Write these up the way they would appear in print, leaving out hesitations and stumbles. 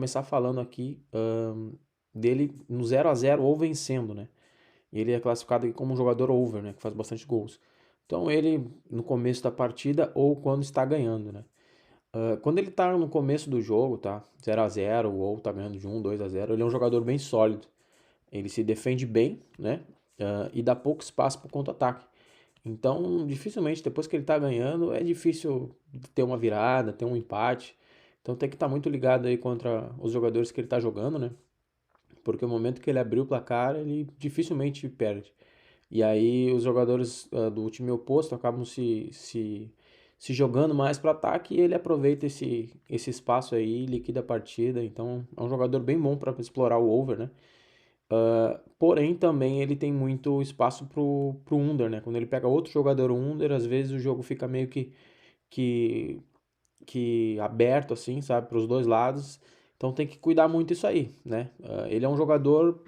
começar falando aqui dele no 0 a 0 ou vencendo, né? Ele é classificado aqui como um jogador over, né? Que faz bastante gols. Então ele no começo da partida ou quando está ganhando, né? Quando ele tá no começo do jogo, tá? 0 a 0 ou tá ganhando de 1, 2 a 0, ele é um jogador bem sólido. Ele se defende bem, né? E dá pouco espaço para o contra-ataque. Então, dificilmente, depois que ele tá ganhando, é difícil ter uma virada, ter um empate. Então tem que estar muito ligado aí contra os jogadores que ele tá jogando, né? Porque o momento que ele abriu o placar, ele dificilmente perde. E aí os jogadores do time oposto acabam se jogando mais para ataque e ele aproveita esse espaço aí e liquida a partida. Então é um jogador bem bom para explorar o over, né? Porém, também ele tem muito espaço pro under, né? Quando ele pega outro jogador under, às vezes o jogo fica meio que, que aberto, assim, sabe? Para os dois lados. Então tem que cuidar muito isso aí, né? Ele é um jogador,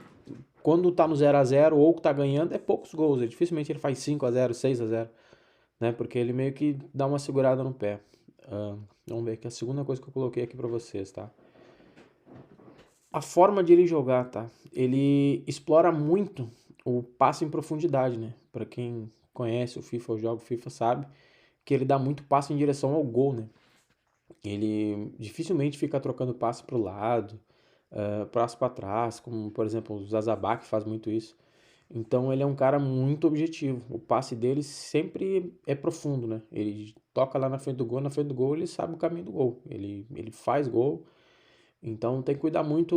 quando tá no 0 a 0 ou que tá ganhando, é poucos gols. Dificilmente ele faz 5 a 0 6 a 0, né? Porque ele meio que dá uma segurada no pé. Vamos ver aqui a segunda coisa que eu coloquei aqui pra vocês, tá? A forma de ele jogar, tá? Ele explora muito o passe em profundidade, né? Pra quem conhece o FIFA ou joga o FIFA sabe que ele dá muito passe em direção ao gol, né? Ele dificilmente fica trocando passe pro lado, passe para trás, como por exemplo o Zazabá que faz muito isso. Então ele é um cara muito objetivo. O passe dele sempre é profundo, né? Ele toca lá na frente do gol, na frente do gol ele sabe o caminho do gol. Ele faz gol. Então tem que cuidar muito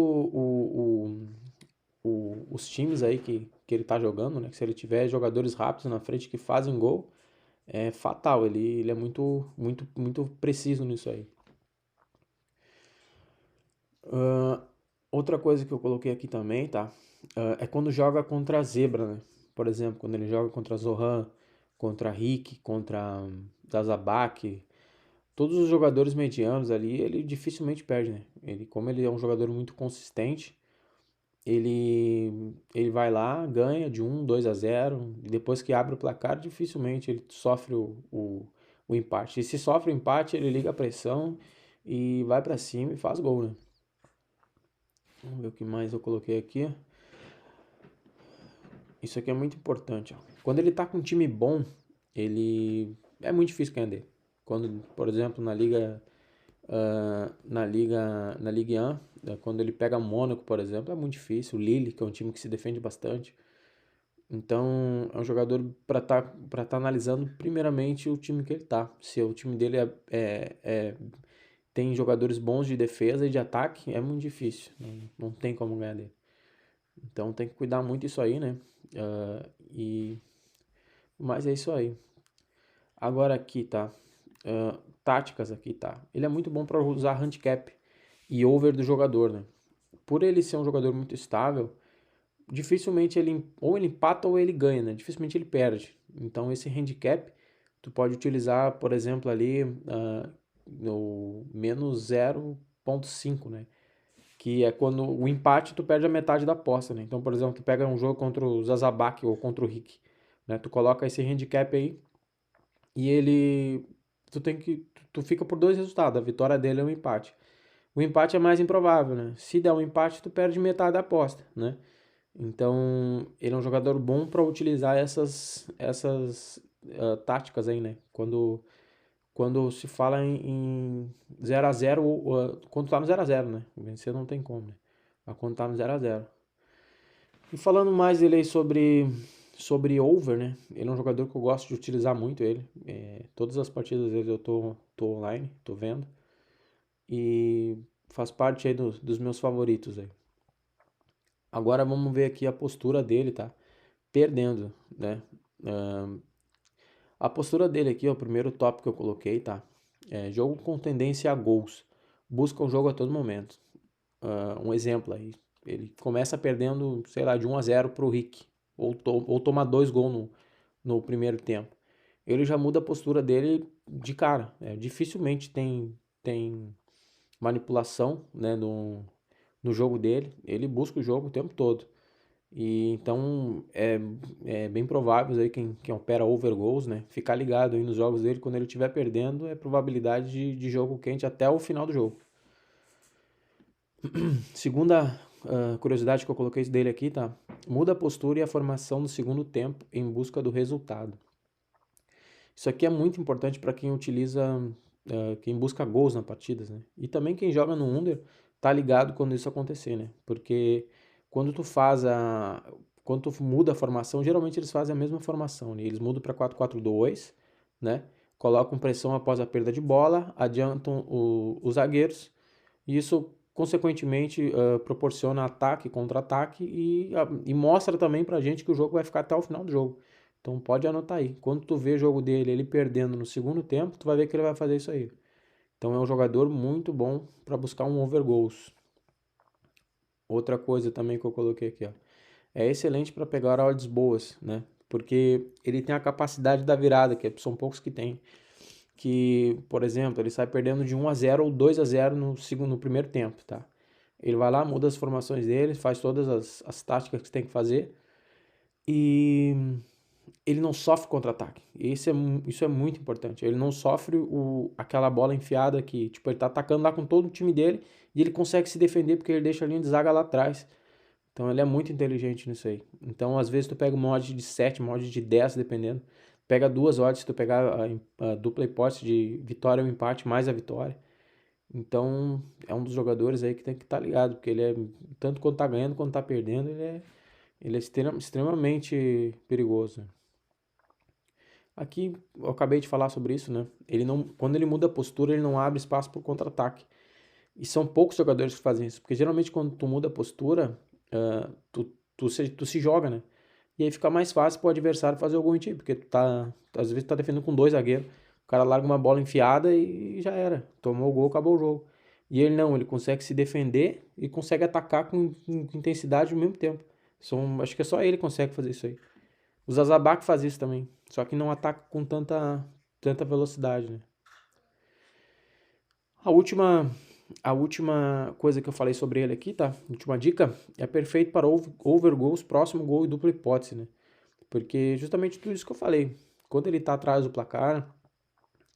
os times aí que ele tá jogando, né? Que se ele tiver jogadores rápidos na frente que fazem gol, é fatal. Ele é muito preciso nisso aí. Outra coisa que eu coloquei aqui também, tá? É quando joga contra a Zebra, né? Por exemplo, quando ele joga contra Zohan, contra Rick, contra Dazabak, todos os jogadores medianos ali, ele dificilmente perde, né? Como ele é um jogador muito consistente, ele vai lá, ganha de 1, 2 a 0, e depois que abre o placar, dificilmente ele sofre o empate. E se sofre o empate, ele liga a pressão e vai pra cima e faz gol, né? Vamos ver o que mais eu coloquei aqui. Isso aqui é muito importante, ó. Quando ele tá com um time bom, ele é muito difícil ganhar dele. Quando, por exemplo, na Ligue 1, quando ele pega Mônaco, por exemplo, é muito difícil. O Lille, que é um time que se defende bastante. Então, é um jogador para tá analisando primeiramente o time que ele tá. Se o time dele tem jogadores bons de defesa e de ataque, é muito difícil. Não tem como ganhar dele. Então tem que cuidar muito disso aí, né? E Mas é isso aí. Agora aqui, tá? Táticas aqui, tá? Ele é muito bom para usar handicap e over do jogador, né? Por ele ser um jogador muito estável, dificilmente ele empata ou ele ganha, né? Dificilmente ele perde. Então esse handicap tu pode utilizar, por exemplo, ali no menos 0,5, né? Que é quando o empate tu perde a metade da aposta, né? Então, por exemplo, tu pega um jogo contra o Zazabak ou contra o Rick, né? Tu coloca esse handicap aí e ele tu fica por dois resultados, a vitória dele é um empate. O empate é mais improvável, né? Se der um empate, tu perde metade da aposta, né? Então, ele é um jogador bom para utilizar essas táticas aí, né? Quando se fala em 0 a 0, quando tá no 0 a 0, né? Vencer não tem como, né? Mas quando tá no 0 a 0. E falando mais dele aí sobre over, né? Ele é um jogador que eu gosto de utilizar muito ele. Todas as partidas dele eu tô online, tô vendo. E faz parte aí dos meus favoritos aí. Agora vamos ver aqui a postura dele, tá? Perdendo, né? A postura dele aqui, ó, o primeiro tópico que eu coloquei, tá? Jogo com tendência a gols. Busca o jogo a todo momento. Um exemplo aí. Ele começa perdendo, sei lá, de 1 a 0 pro Rick. Ou toma 2 gols no primeiro tempo. Ele já muda a postura dele de cara. Dificilmente tem manipulação, né, no jogo dele. Ele busca o jogo o tempo todo. E então é bem provável aí quem opera over goals, né? Ficar ligado aí nos jogos dele, quando ele estiver perdendo, é probabilidade de jogo quente até o final do jogo. Segunda curiosidade que eu coloquei dele aqui, tá? Muda a postura e a formação no segundo tempo em busca do resultado. Isso aqui é muito importante para quem utiliza, quem busca gols na partidas, né? E também quem joga no Under tá ligado quando isso acontecer, né? Porque quando tu faz a, quando tu muda a formação, geralmente eles fazem a mesma formação, né? Eles mudam para 4-4-2, né? Colocam pressão após a perda de bola, adiantam os zagueiros e isso consequentemente proporciona ataque, contra-ataque e mostra também pra gente que o jogo vai ficar até o final do jogo. Então pode anotar aí. Quando tu vê o jogo dele, ele perdendo no segundo tempo, tu vai ver que ele vai fazer isso aí. Então é um jogador muito bom para buscar um over goals. Outra coisa também que eu coloquei aqui, ó. É excelente para pegar odds boas, né? Porque ele tem a capacidade da virada, que são poucos que tem. Que, por exemplo, ele sai perdendo de 1-0 ou 2-0 no primeiro tempo, tá? Ele vai lá, muda as formações dele, faz todas as táticas que tem que fazer e ele não sofre contra-ataque. Isso é muito importante. Ele não sofre aquela bola enfiada que, tipo, ele tá atacando lá com todo o time dele e ele consegue se defender porque ele deixa a linha de zaga lá atrás. Então ele é muito inteligente nisso aí. Então, às vezes, tu pega um mod de 7, mod de 10, dependendo. Pega duas odds, se tu pegar a dupla hipótese de vitória ou empate, mais a vitória. Então, é um dos jogadores aí que tem que estar ligado, porque ele é, tanto quando tá ganhando quanto tá perdendo, ele é extremamente perigoso. Aqui, eu acabei de falar sobre isso, né? Ele não, quando ele muda a postura, ele não abre espaço para o contra-ataque. E são poucos jogadores que fazem isso, porque geralmente quando tu muda a postura, tu se joga, né? E aí fica mais fácil pro adversário fazer o gol em ti, porque às vezes tu tá defendendo com dois zagueiros, o cara larga uma bola enfiada e já era, tomou o gol, acabou o jogo. E ele não, ele consegue se defender e consegue atacar com intensidade ao mesmo tempo. Acho que é só ele que consegue fazer isso aí. O Zazabak faz isso também, só que não ataca com tanta velocidade, né? A última, a última coisa que eu falei sobre ele aqui, tá? A última dica, é perfeito para over goals, próximo gol e dupla hipótese, né? Porque justamente tudo isso que eu falei. Quando ele tá atrás do placar,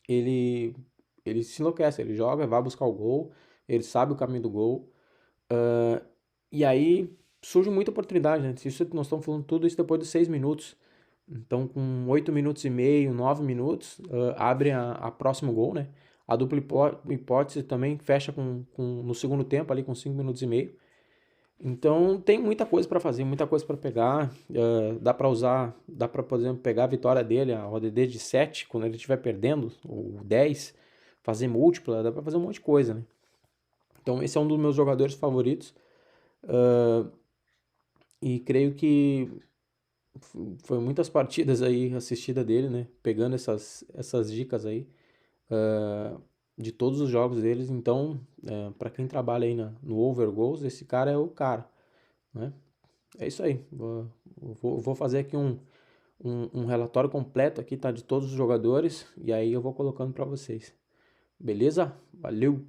ele, ele se enlouquece, ele joga, vai buscar o gol, ele sabe o caminho do gol. E aí surge muita oportunidade, né? Isso, nós estamos falando tudo isso depois dos 6 minutos. Então, com 8 minutos e meio, 9 minutos, abre a próximo gol, né? A dupla hipótese também fecha no segundo tempo, ali com 5 minutos e meio. Então, tem muita coisa para fazer, muita coisa para pegar. Dá para usar, dá para, por exemplo, pegar a vitória dele, a ODD de 7 quando ele estiver perdendo, ou 10 fazer múltipla, dá para fazer um monte de coisa, né? Então, esse é um dos meus jogadores favoritos. E creio que foi muitas partidas aí assistidas dele, né? Pegando essas dicas aí de todos os jogos deles. Então, para quem trabalha aí no Over Goals, esse cara é o cara, né? É isso aí. Vou fazer aqui um relatório completo aqui, tá? De todos os jogadores. E aí eu vou colocando para vocês. Beleza? Valeu!